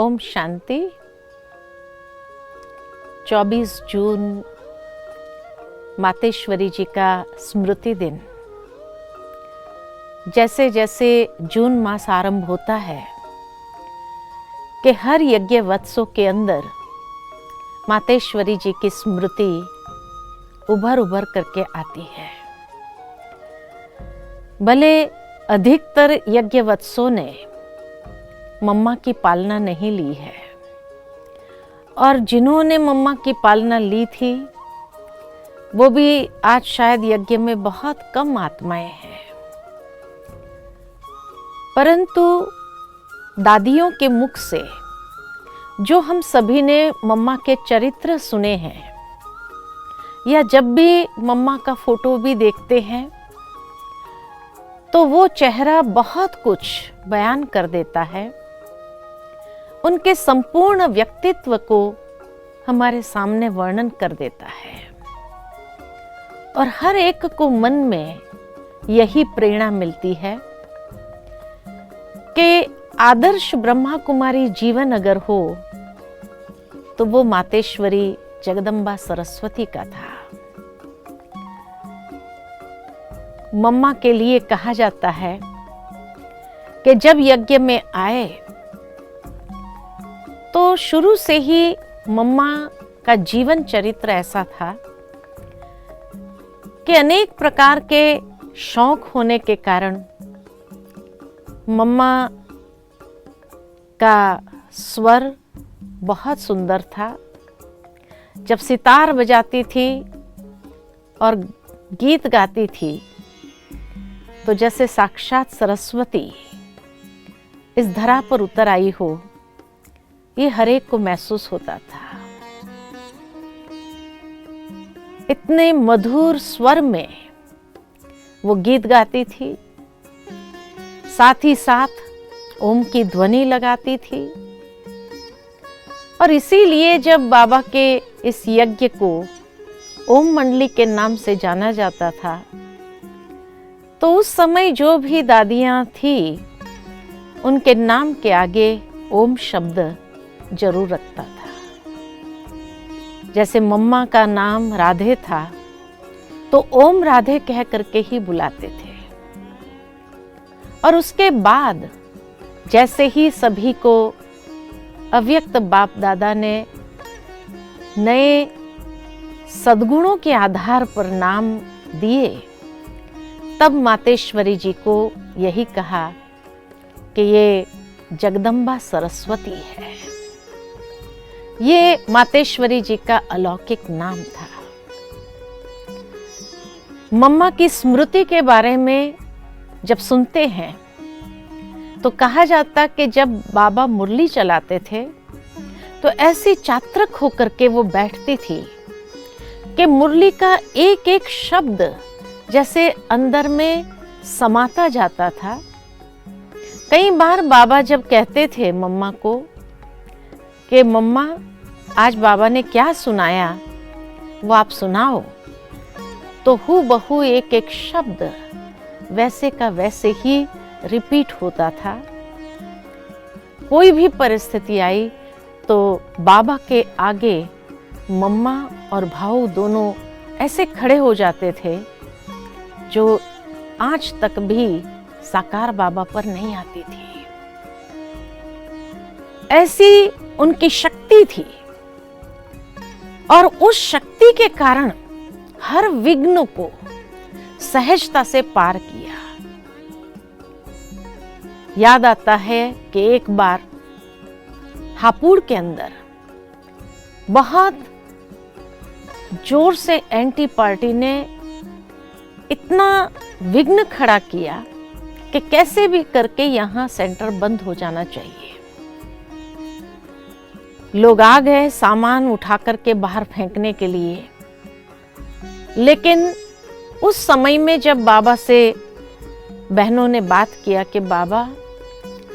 ओम शांति। 24 जून मातेश्वरी जी का स्मृति दिन। जैसे जैसे जून मास आरंभ होता है कि हर यज्ञ वत्सों के अंदर मातेश्वरी जी की स्मृति उभर उभर करके आती है। भले अधिकतर यज्ञ वत्सों ने मम्मा की पालना नहीं ली है, और जिन्होंने मम्मा की पालना ली थी वो भी आज शायद यज्ञ में बहुत कम आत्माएं हैं। परंतु दादियों के मुख से जो हम सभी ने मम्मा के चरित्र सुने हैं, या जब भी मम्मा का फोटो भी देखते हैं तो वो चेहरा बहुत कुछ बयान कर देता है। उनके संपूर्ण व्यक्तित्व को हमारे सामने वर्णन कर देता है, और हर एक को मन में यही प्रेरणा मिलती है कि आदर्श ब्रह्मा कुमारी जीवन अगर हो तो वो मातेश्वरी जगदम्बा सरस्वती का था। मम्मा के लिए कहा जाता है कि जब यज्ञ में आए तो शुरू से ही मम्मा का जीवन चरित्र ऐसा था कि अनेक प्रकार के शौक होने के कारण मम्मा का स्वर बहुत सुंदर था। जब सितार बजाती थी और गीत गाती थी तो जैसे साक्षात सरस्वती इस धरा पर उतर आई हो, ये हर एक को महसूस होता था। इतने मधुर स्वर में वो गीत गाती थी, साथ ही साथ ओम की ध्वनि लगाती थी। और इसीलिए जब बाबा के इस यज्ञ को ओम मंडली के नाम से जाना जाता था, तो उस समय जो भी दादियां थी उनके नाम के आगे ओम शब्द जरूर रखता था। जैसे मम्मा का नाम राधे था तो ओम राधे कह करके ही बुलाते थे। और उसके बाद जैसे ही सभी को अव्यक्त बाप दादा ने नए सद्गुणों के आधार पर नाम दिए, तब मातेश्वरी जी को यही कहा कि ये जगदम्बा सरस्वती है। ये मातेश्वरी जी का अलौकिक नाम था। मम्मा की स्मृति के बारे में जब सुनते हैं तो कहा जाता कि जब बाबा मुरली चलाते थे तो ऐसी चात्रक होकर के वो बैठती थी कि मुरली का एक एक शब्द जैसे अंदर में समाता जाता था। कई बार बाबा जब कहते थे मम्मा को कि मम्मा आज बाबा ने क्या सुनाया वो आप सुनाओ, तो हूबहू एक एक शब्द वैसे का वैसे ही रिपीट होता था। कोई भी परिस्थिति आई तो बाबा के आगे मम्मा और भाऊ दोनों ऐसे खड़े हो जाते थे जो आज तक भी साकार बाबा पर नहीं आती थी। ऐसी उनकी शक्ति थी, और उस शक्ति के कारण हर विघ्न को सहजता से पार किया। याद आता है कि एक बार हापुड़ के अंदर बहुत जोर से एंटी पार्टी ने इतना विघ्न खड़ा किया कि कैसे भी करके यहां सेंटर बंद हो जाना चाहिए। लोग आ गए सामान उठा करके बाहर फेंकने के लिए, लेकिन उस समय में जब बाबा से बहनों ने बात किया कि बाबा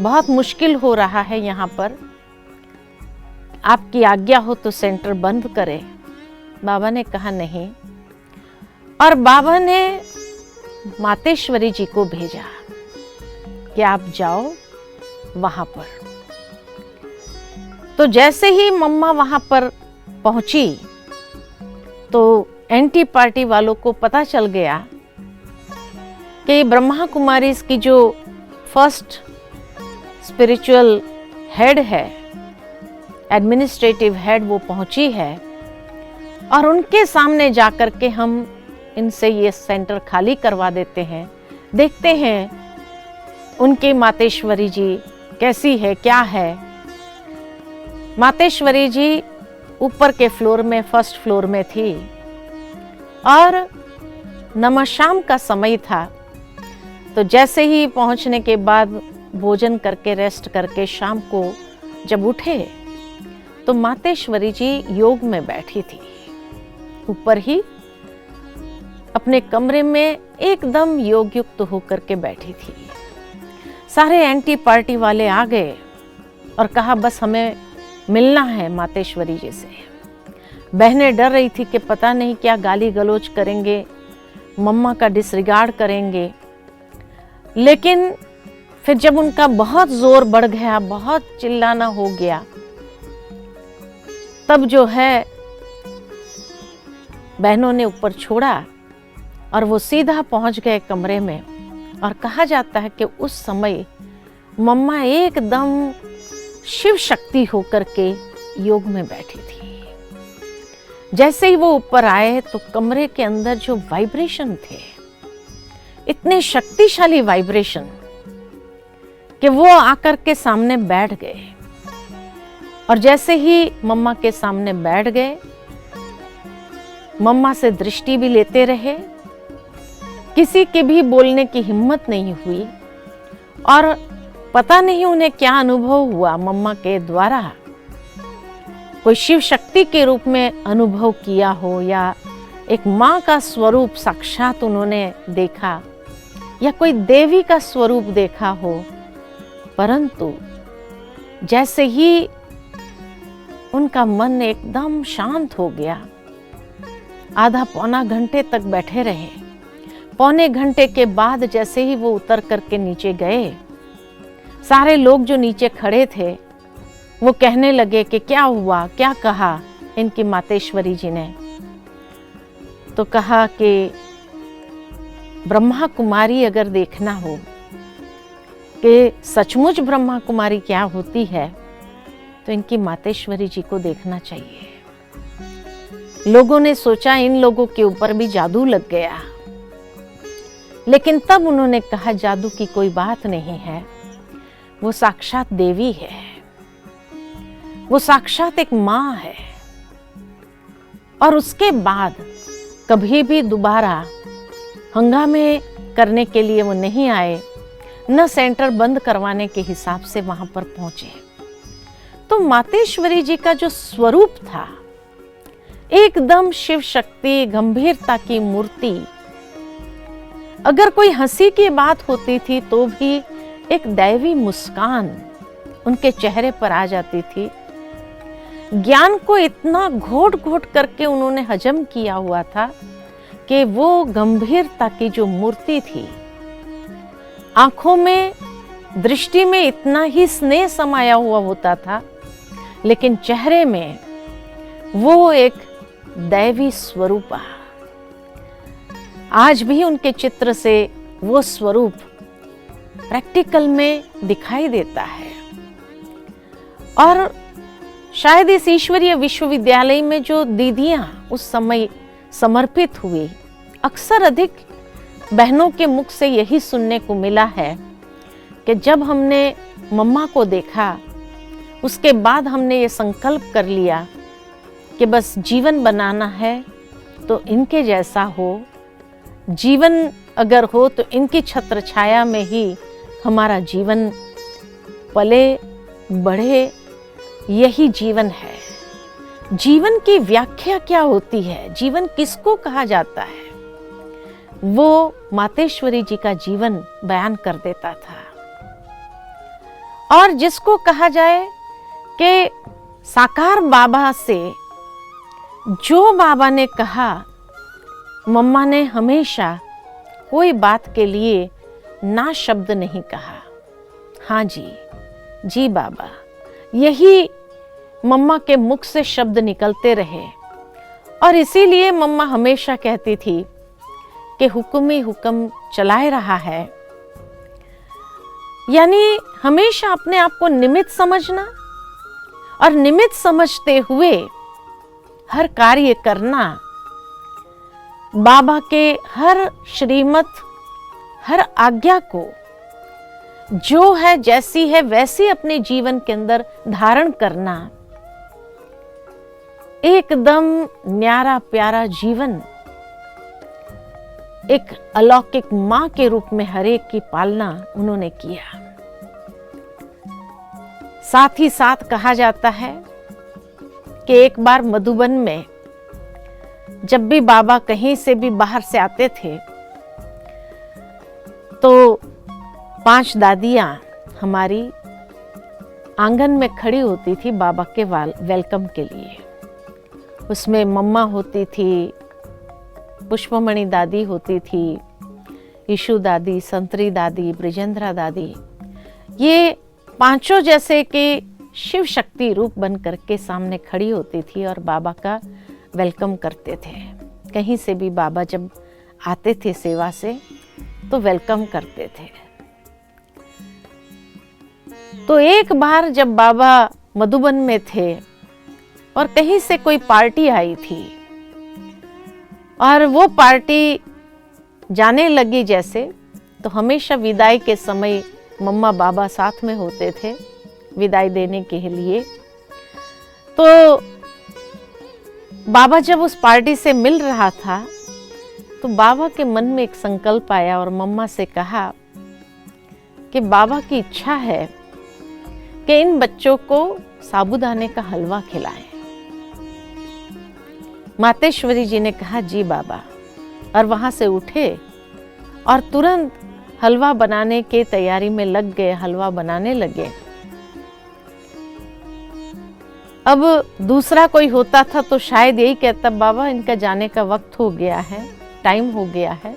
बहुत मुश्किल हो रहा है यहाँ पर, आपकी आज्ञा हो तो सेंटर बंद करें, बाबा ने कहा नहीं। और बाबा ने मातेश्वरी जी को भेजा कि आप जाओ वहां पर। तो जैसे ही मम्मा वहां पर पहुंची तो एंटी पार्टी वालों को पता चल गया कि ब्रह्मा कुमारी की जो फर्स्ट स्पिरिचुअल हेड है, एडमिनिस्ट्रेटिव हेड, वो पहुंची है और उनके सामने जाकर के हम इनसे ये सेंटर खाली करवा देते हैं, देखते हैं उनकी मातेश्वरी जी कैसी है, क्या है। मातेश्वरी जी ऊपर के फ्लोर में, फर्स्ट फ्लोर में थी और नमशाम का समय था। तो जैसे ही पहुंचने के बाद भोजन करके, रेस्ट करके शाम को जब उठे तो मातेश्वरी जी योग में बैठी थी, ऊपर ही अपने कमरे में एकदम योग युक्त होकर के बैठी थी। सारे एंटी पार्टी वाले आ गए और कहा बस हमें मिलना है मातेश्वरी जी से। बहनें डर रही थी कि पता नहीं क्या गाली गलौज करेंगे, मम्मा का डिसरिगार्ड करेंगे। लेकिन फिर जब उनका बहुत जोर बढ़ गया, बहुत चिल्लाना हो गया, तब जो है बहनों ने ऊपर छोड़ा और वो सीधा पहुंच गए कमरे में। और कहा जाता है कि उस समय मम्मा एकदम शिव शक्ति होकर के योग में बैठी थी। जैसे ही वो ऊपर आए तो कमरे के अंदर जो वाइब्रेशन थे, इतने शक्तिशाली वाइब्रेशन कि वो आकर के सामने बैठ गए। और जैसे ही मम्मा के सामने बैठ गए, मम्मा से दृष्टि भी लेते रहे, किसी के भी बोलने की हिम्मत नहीं हुई। और पता नहीं उन्हें क्या अनुभव हुआ, मम्मा के द्वारा कोई शिव शक्ति के रूप में अनुभव किया हो या एक माँ का स्वरूप साक्षात उन्होंने देखा या कोई देवी का स्वरूप देखा हो। परंतु जैसे ही उनका मन एकदम शांत हो गया, आधा पौना घंटे तक बैठे रहे। पौने घंटे के बाद जैसे ही वो उतर करके नीचे गए, सारे लोग जो नीचे खड़े थे वो कहने लगे कि क्या हुआ, क्या कहा इनकी मातेश्वरी जी ने। तो कहा कि ब्रह्मा कुमारी अगर देखना हो कि सचमुच ब्रह्मा कुमारी क्या होती है तो इनकी मातेश्वरी जी को देखना चाहिए। लोगों ने सोचा इन लोगों के ऊपर भी जादू लग गया, लेकिन तब उन्होंने कहा जादू की कोई बात नहीं है, वो साक्षात देवी है, वो साक्षात एक माँ है। और उसके बाद कभी भी दोबारा हंगामे करने के लिए वो नहीं आए, न सेंटर बंद करवाने के हिसाब से वहां पर पहुंचे। तो मातेश्वरी जी का जो स्वरूप था, एकदम शिव शक्ति, गंभीरता की मूर्ति। अगर कोई हंसी की बात होती थी तो भी एक दैवी मुस्कान उनके चेहरे पर आ जाती थी। ज्ञान को इतना घोट घोट करके उन्होंने हजम किया हुआ था कि वो गंभीरता की जो मूर्ति थी, आंखों में, दृष्टि में इतना ही स्नेह समाया हुआ होता था, लेकिन चेहरे में वो एक दैवी स्वरूप। आज भी उनके चित्र से वो स्वरूप प्रैक्टिकल में दिखाई देता है। और शायद इस ईश्वरीय विश्वविद्यालय में जो दीदियां उस समय समर्पित हुई, अक्सर अधिक बहनों के मुख से यही सुनने को मिला है कि जब हमने मम्मा को देखा, उसके बाद हमने ये संकल्प कर लिया कि बस जीवन बनाना है तो इनके जैसा हो, जीवन अगर हो तो इनकी छत्र छाया में ही हमारा जीवन पले बढ़े, यही जीवन है। जीवन की व्याख्या क्या होती है, जीवन किसको कहा जाता है, वो मातेश्वरी जी का जीवन बयान कर देता था। और जिसको कहा जाए कि साकार बाबा से जो बाबा ने कहा, मम्मा ने हमेशा कोई बात के लिए ना शब्द नहीं कहा। हाँ जी, जी बाबा, यही मम्मा के मुख से शब्द निकलते रहे और इसीलिए मम्मा हमेशा कहती थी कि हुक्म ही हुक्म चलाए रहा है। यानी हमेशा अपने आप को निमित्त समझना और निमित्त समझते हुए हर कार्य करना, बाबा के हर श्रीमत, हर आज्ञा को जो है जैसी है वैसी अपने जीवन के अंदर धारण करना, एकदम न्यारा प्यारा जीवन एक अलौकिक मां के रूप में हरेक की पालना उन्होंने किया। साथ ही साथ कहा जाता है कि एक बार मधुबन में जब भी बाबा कहीं से भी बाहर से आते थे तो 5 दादियां हमारी आंगन में खड़ी होती थी बाबा के वेलकम के लिए। उसमें मम्मा होती थी, पुष्पमणि दादी होती थी, ईशु दादी, संतरी दादी, ब्रिजेंद्रा दादी, ये 5 जैसे कि शिव शक्ति रूप बन करके सामने खड़ी होती थी और बाबा का वेलकम करते थे। कहीं से भी बाबा जब आते थे सेवा से तो वेलकम करते थे। तो एक बार जब बाबा मधुबन में थे और कहीं से कोई पार्टी आई थी और वो पार्टी जाने लगी जैसे, तो हमेशा विदाई के समय मम्मा बाबा साथ में होते थे विदाई देने के लिए। तो बाबा जब उस पार्टी से मिल रहा था तो बाबा के मन में एक संकल्प आया और मम्मा से कहा कि बाबा की इच्छा है कि इन बच्चों को साबूदाने का हलवा खिलाएं। मातेश्वरी जी ने कहा जी बाबा, और वहां से उठे और तुरंत हलवा बनाने के तैयारी में लग गए, हलवा बनाने लगे। अब दूसरा कोई होता था तो शायद यही कहता, बाबा इनका जाने का वक्त हो गया है, टाइम हो गया है,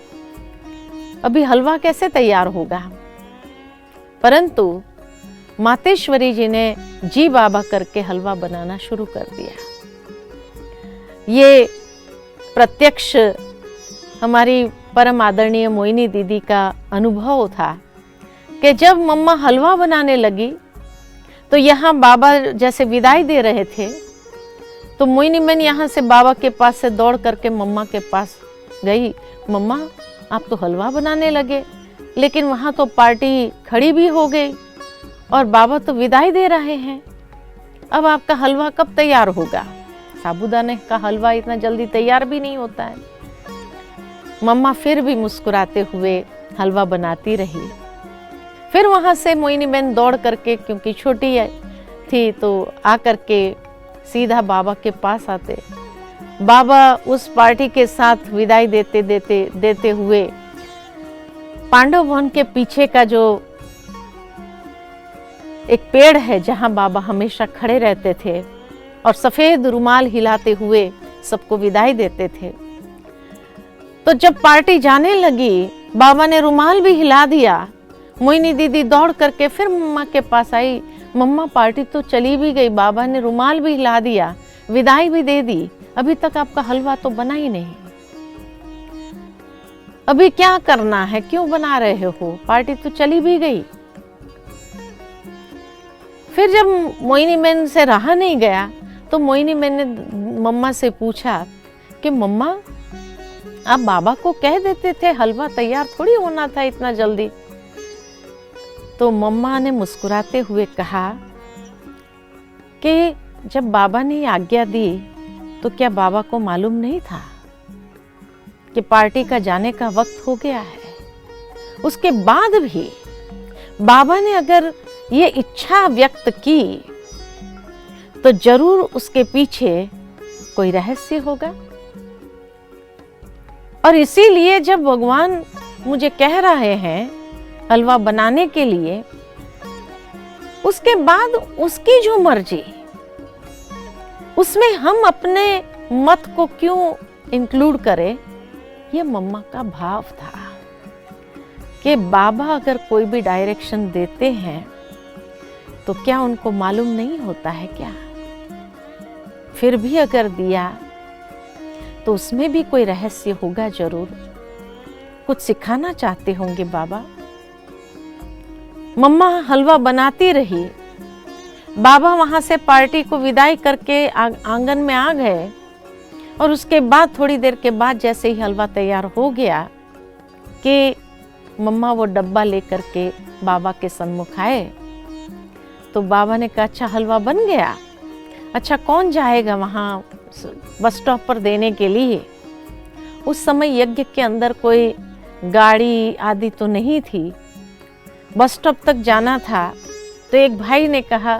अभी हलवा कैसे तैयार होगा। परंतु मातेश्वरी जी ने जी बाबा करके हलवा बनाना शुरू कर दिया। ये प्रत्यक्ष हमारी परम आदरणीय मोहिनी दीदी का अनुभव था कि जब मम्मा हलवा बनाने लगी तो यहाँ बाबा जैसे विदाई दे रहे थे तो मोहिनी मैंने यहाँ से बाबा के पास से दौड़ करके मम्मा के पास गई। मम्मा आप तो हलवा बनाने लगे, लेकिन वहाँ तो पार्टी खड़ी भी हो गई और बाबा तो विदाई दे रहे हैं, अब आपका हलवा कब तैयार होगा। साबूदाने का हलवा इतना जल्दी तैयार भी नहीं होता है। मम्मा फिर भी मुस्कुराते हुए हलवा बनाती रही। फिर वहाँ से मोहिनी बहन दौड़ करके, क्योंकि छोटी थी तो आ करके सीधा बाबा के पास आते। बाबा उस पार्टी के साथ विदाई देते हुए पांडव भवन के पीछे का जो एक पेड़ है जहाँ बाबा हमेशा खड़े रहते थे और सफेद रुमाल हिलाते हुए सबको विदाई देते थे। तो जब पार्टी जाने लगी बाबा ने रुमाल भी हिला दिया। मोहिनी दीदी दौड़ करके फिर मम्मा के पास आई, मम्मा पार्टी तो चली भी गई, बाबा ने रुमाल भी हिला दिया, विदाई भी दे दी, अभी तक आपका हलवा तो बना ही नहीं, अभी क्या करना है, क्यों बना रहे हो, पार्टी तो चली भी गई। फिर जब मोहिनी बहन से रहा नहीं गया तो मोहिनी बहन ने मम्मा से पूछा कि मम्मा आप बाबा को कह देते थे हलवा तैयार थोड़ी होना था इतना जल्दी। तो मम्मा ने मुस्कुराते हुए कहा कि जब बाबा ने आज्ञा दी तो क्या बाबा को मालूम नहीं था कि पार्टी का जाने का वक्त हो गया है। उसके बाद भी बाबा ने अगर ये इच्छा व्यक्त की तो जरूर उसके पीछे कोई रहस्य होगा। और इसीलिए जब भगवान मुझे कह रहे हैं हलवा बनाने के लिए, उसके बाद उसकी जो मर्जी, उसमें हम अपने मत को क्यों इंक्लूड करें। ये मम्मा का भाव था कि बाबा अगर कोई भी डायरेक्शन देते हैं तो क्या उनको मालूम नहीं होता है क्या। फिर भी अगर दिया तो उसमें भी कोई रहस्य होगा जरूर, कुछ सिखाना चाहते होंगे बाबा। मम्मा हलवा बनाती रही, बाबा वहां से पार्टी को विदाई करके आंगन में आ गए और उसके बाद थोड़ी देर के बाद जैसे ही हलवा तैयार हो गया कि मम्मा वो डब्बा लेकर के बाबा के सन्मुख आए, तो बाबा ने कहा अच्छा हलवा बन गया, अच्छा कौन जाएगा वहाँ बस स्टॉप पर देने के लिए। उस समय यज्ञ के अंदर कोई गाड़ी आदि तो नहीं थी, बस स्टॉप तक जाना था। तो एक भाई ने कहा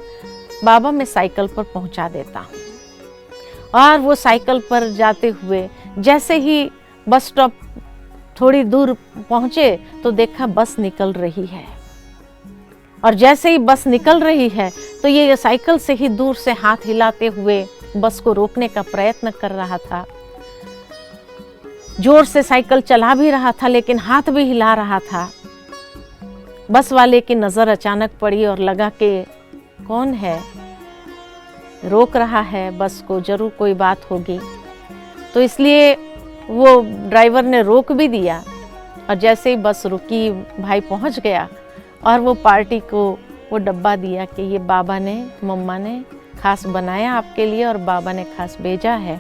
बाबा मैं साइकिल पर पहुंचा देता हूँ, और वो साइकिल पर जाते हुए जैसे ही बस स्टॉप थोड़ी दूर पहुंचे तो देखा बस निकल रही है, और जैसे ही बस निकल रही है तो ये साइकिल से ही दूर से हाथ हिलाते हुए बस को रोकने का प्रयत्न कर रहा था। जोर से साइकिल चला भी रहा था लेकिन हाथ भी हिला रहा था। बस वाले की नजर अचानक पड़ी और लगा कि कौन है, रोक रहा है बस को, जरूर कोई बात होगी। तो इसलिए वो ड्राइवर ने रोक भी दिया, और जैसे ही बस रुकी भाई पहुंच गया और वो पार्टी को वो डब्बा दिया कि ये बाबा ने मम्मा ने खास बनाया आपके लिए और बाबा ने खास भेजा है।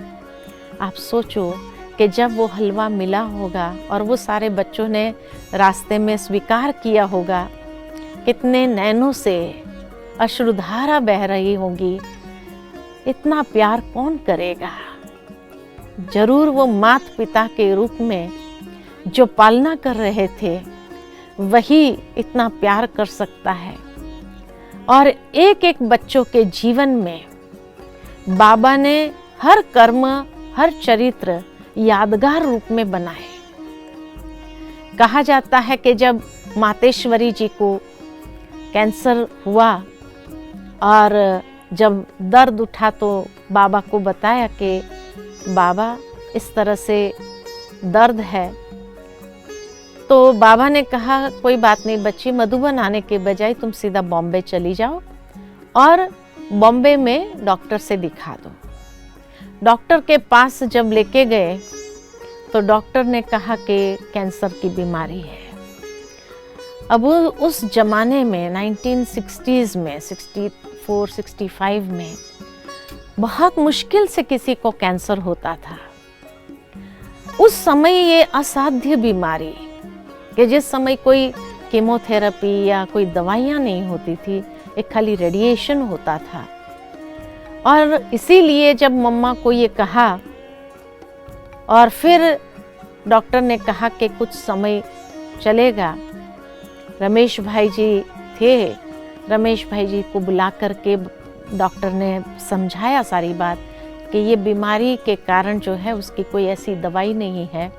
आप सोचो कि जब वो हलवा मिला होगा और वो सारे बच्चों ने रास्ते में स्वीकार किया होगा, कितने नैनों से अश्रुधारा बह रही होगी। इतना प्यार कौन करेगा। जरूर वो माता पिता के रूप में जो पालना कर रहे थे वही इतना प्यार कर सकता है। और एक एक बच्चों के जीवन में बाबा ने हर कर्म हर चरित्र यादगार रूप में बनाए। कहा जाता है कि जब मातेश्वरी जी को कैंसर हुआ और जब दर्द उठा तो बाबा को बताया कि बाबा इस तरह से दर्द है, तो बाबा ने कहा कोई बात नहीं बच्ची, मधुबन आने के बजाय तुम सीधा बॉम्बे चली जाओ और बॉम्बे में डॉक्टर से दिखा दो। डॉक्टर के पास जब लेके गए तो डॉक्टर ने कहा कि कैंसर की बीमारी है। अब उस जमाने में 1960s में 64-65 में बहुत मुश्किल से किसी को कैंसर होता था। उस समय ये असाध्य बीमारी कि जिस समय कोई कीमोथेरेपी या कोई दवाइयाँ नहीं होती थी, एक खाली रेडिएशन होता था। और इसीलिए जब मम्मा को ये कहा और फिर डॉक्टर ने कहा कि कुछ समय चलेगा, रमेश भाई जी थे, रमेश भाई जी को बुला करके डॉक्टर ने समझाया सारी बात कि ये बीमारी के कारण जो है उसकी कोई ऐसी दवाई नहीं है,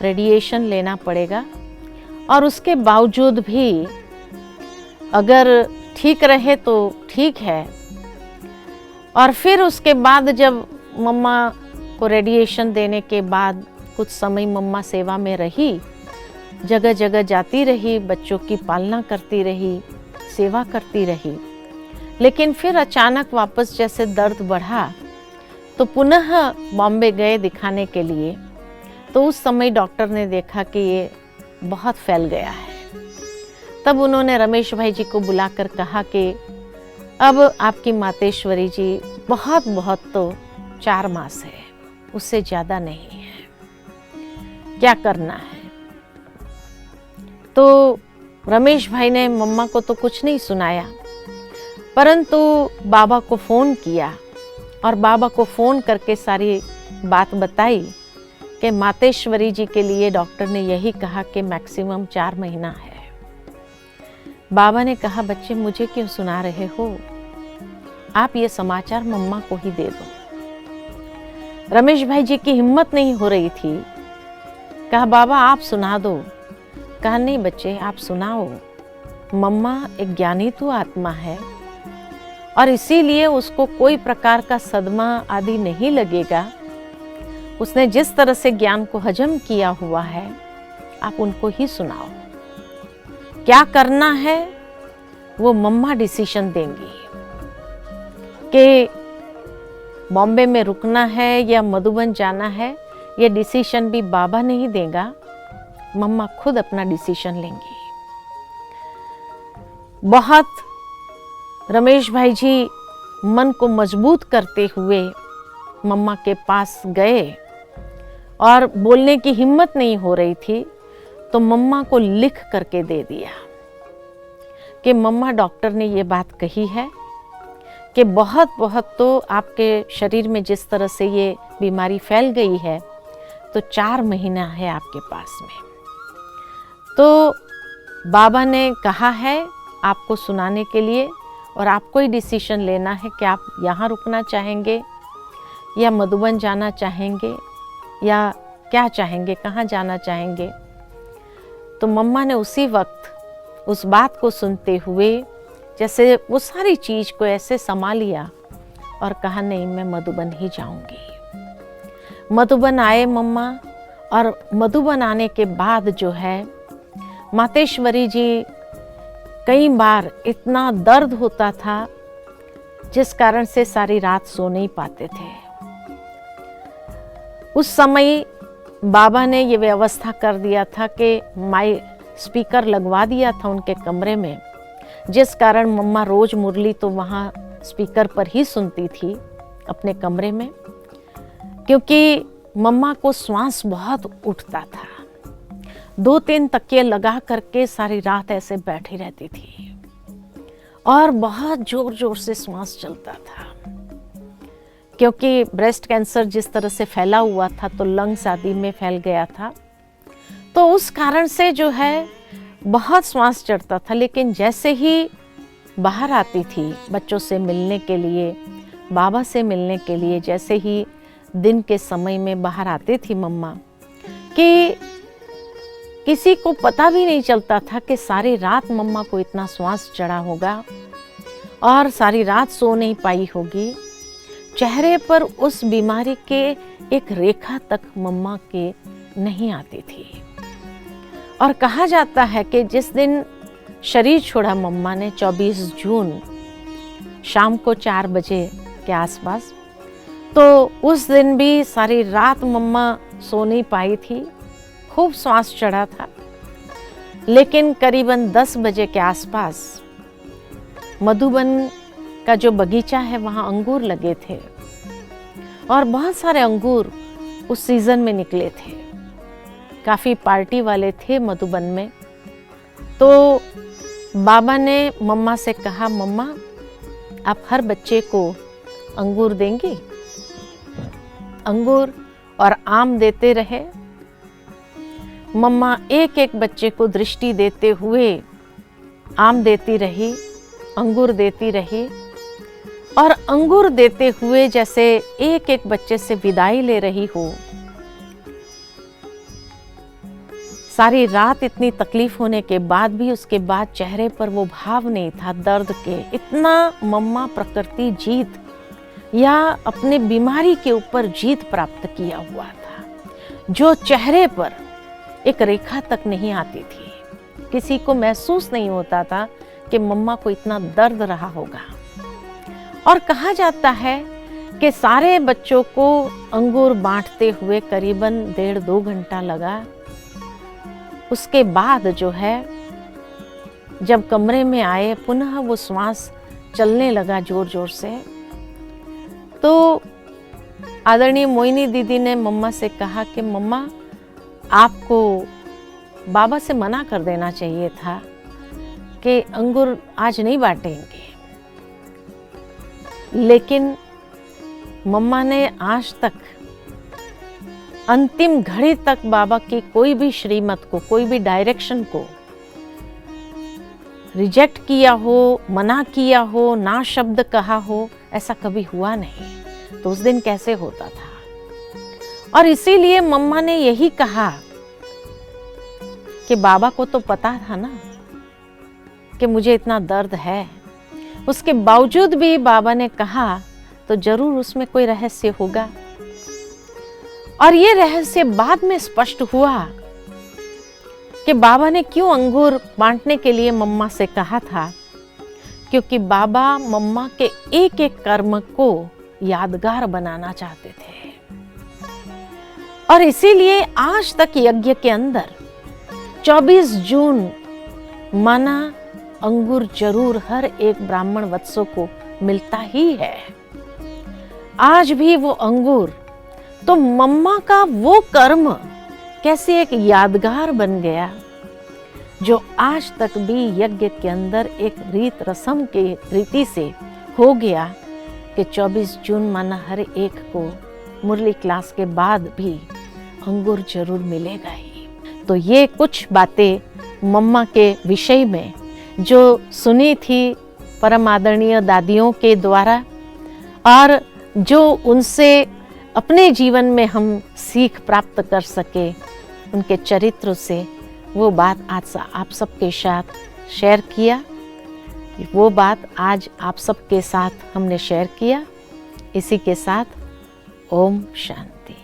रेडिएशन लेना पड़ेगा, और उसके बावजूद भी अगर ठीक रहे तो ठीक है। और फिर उसके बाद जब मम्मा को रेडिएशन देने के बाद कुछ समय मम्मा सेवा में रही, जगह जगह जाती रही, बच्चों की पालना करती रही, सेवा करती रही। लेकिन फिर अचानक वापस जैसे दर्द बढ़ा तो पुनः बॉम्बे गए दिखाने के लिए। तो उस समय डॉक्टर ने देखा कि ये बहुत फैल गया है। तब उन्होंने रमेश भाई जी को बुलाकर कहा कि अब आपकी मातेश्वरी जी बहुत तो 4 मास है, उससे ज़्यादा नहीं है, क्या करना है। तो रमेश भाई ने मम्मा को तो कुछ नहीं सुनाया, परंतु बाबा को फ़ोन किया और बाबा को फ़ोन करके सारी बात बताई कि मातेश्वरी जी के लिए डॉक्टर ने यही कहा कि मैक्सिमम 4 महीना है। बाबा ने कहा बच्चे मुझे क्यों सुना रहे हो, आप ये समाचार मम्मा को ही दे दो। रमेश भाई जी की हिम्मत नहीं हो रही थी। कहा बाबा आप सुना दो। कहा नहीं बच्चे आप सुनाओ, मम्मा एक ज्ञानी तो आत्मा है और इसीलिए उसको कोई प्रकार का सदमा आदि नहीं लगेगा। उसने जिस तरह से ज्ञान को हजम किया हुआ है, आप उनको ही सुनाओ। क्या करना है वो मम्मा डिसीजन देंगी कि बॉम्बे में रुकना है या मधुबन जाना है, ये डिसीजन भी बाबा नहीं देगा, मम्मा खुद अपना डिसीजन लेंगी। बहुत रमेश भाई जी मन को मजबूत करते हुए मम्मा के पास गए और बोलने की हिम्मत नहीं हो रही थी, तो मम्मा को लिख करके दे दिया कि मम्मा डॉक्टर ने ये बात कही है कि बहुत तो आपके शरीर में जिस तरह से ये बीमारी फैल गई है, तो 4 महीना है आपके पास में। तो बाबा ने कहा है आपको सुनाने के लिए, और आपको ही डिसीजन लेना है कि आप यहाँ रुकना चाहेंगे या मधुबन जाना चाहेंगे या क्या चाहेंगे, कहाँ जाना चाहेंगे। तो मम्मा ने उसी वक्त उस बात को सुनते हुए जैसे वो सारी चीज़ को ऐसे संभाल लिया और कहा नहीं, मैं मधुबन ही जाऊंगी। मधुबन आए मम्मा, और मधुबन आने के बाद जो है मातेश्वरी जी, कई बार इतना दर्द होता था जिस कारण से सारी रात सो नहीं पाते थे। उस समय बाबा ने ये व्यवस्था कर दिया था कि माइक स्पीकर लगवा दिया था उनके कमरे में, जिस कारण मम्मा रोज मुरली तो वहाँ स्पीकर पर ही सुनती थी अपने कमरे में, क्योंकि मम्मा को श्वास बहुत उठता था। 2-3 तकिए लगा करके सारी रात ऐसे बैठी रहती थी और बहुत जोर जोर से श्वास चलता था, क्योंकि ब्रेस्ट कैंसर जिस तरह से फैला हुआ था तो लंग्स आदि में फैल गया था, तो उस कारण से जो है बहुत श्वास चढ़ता था। लेकिन जैसे ही बाहर आती थी बच्चों से मिलने के लिए, बाबा से मिलने के लिए, जैसे ही दिन के समय में बाहर आती थी मम्मा, कि किसी को पता भी नहीं चलता था कि सारी रात मम्मा को इतना श्वास चढ़ा होगा और सारी रात सो नहीं पाई होगी। चेहरे पर उस बीमारी के एक रेखा तक मम्मा के नहीं आती थी। और कहा जाता है कि जिस दिन शरीर छोड़ा मम्मा ने 24 जून शाम को 4 बजे के आसपास, तो उस दिन भी सारी रात मम्मा सो नहीं पाई थी, खूब श्वास चढ़ा था। लेकिन करीबन 10 बजे के आसपास मधुबन का जो बगीचा है वहाँ अंगूर लगे थे और बहुत सारे अंगूर उस सीज़न में निकले थे। काफ़ी पार्टी वाले थे मधुबन में। तो बाबा ने मम्मा से कहा, मम्मा आप हर बच्चे को अंगूर देंगी? अंगूर और आम देते रहे। मम्मा एक एक बच्चे को दृष्टि देते हुए आम देती रही, अंगूर देती रही, और अंगूर देते हुए जैसे एक एक बच्चे से विदाई ले रही हो। सारी रात इतनी तकलीफ होने के बाद भी उसके बाद चेहरे पर वो भाव नहीं था दर्द के। इतना मम्मा प्रकृति जीत या अपने बीमारी के ऊपर जीत प्राप्त किया हुआ था, जो चेहरे पर एक रेखा तक नहीं आती थी। किसी को महसूस नहीं होता था कि मम्मा को इतना दर्द रहा होगा। और कहा जाता है कि सारे बच्चों को अंगूर बांटते हुए करीबन 1.5-2 घंटा लगा। उसके बाद जो है जब कमरे में आए, पुनः वो श्वास चलने लगा जोर जोर से। तो आदरणीय मोहिनी दीदी ने मम्मा से कहा कि मम्मा आपको बाबा से मना कर देना चाहिए था कि अंगूर आज नहीं बांटेंगे। लेकिन मम्मा ने आज तक अंतिम घड़ी तक बाबा की कोई भी श्रीमत को, कोई भी डायरेक्शन को रिजेक्ट किया हो, मना किया हो, ना शब्द कहा हो, ऐसा कभी हुआ नहीं। तो उस दिन कैसे होता था। और इसीलिए मम्मा ने यही कहा कि बाबा को तो पता था ना कि मुझे इतना दर्द है, उसके बावजूद भी बाबा ने कहा तो जरूर उसमें कोई रहस्य होगा। और ये रहस्य बाद में स्पष्ट हुआ कि बाबा ने क्यों अंगूर बांटने के लिए मम्मा से कहा था, क्योंकि बाबा मम्मा के एक एक कर्म को यादगार बनाना चाहते थे। और इसीलिए आज तक यज्ञ के अंदर 24 जून माना अंगूर जरूर हर एक ब्राह्मण वत्सों को मिलता ही है। आज भी वो अंगूर, तो मम्मा का वो कर्म कैसे एक यादगार बन गया, जो आज तक भी यज्ञ के अंदर एक रीत रस्म के रीति से हो गया कि 24 जून माना हर एक को मुरली क्लास के बाद भी अंगूर जरूर मिलेगा ही। तो ये कुछ बातें मम्मा के विषय में जो सुनी थी परम आदरणीय दादियों के द्वारा, और जो उनसे अपने जीवन में हम सीख प्राप्त कर सके उनके चरित्र से, वो बात आज आप सबके साथ शेयर किया। वो बात आज आप सबके साथ हमने शेयर किया। इसी के साथ ओम शांति।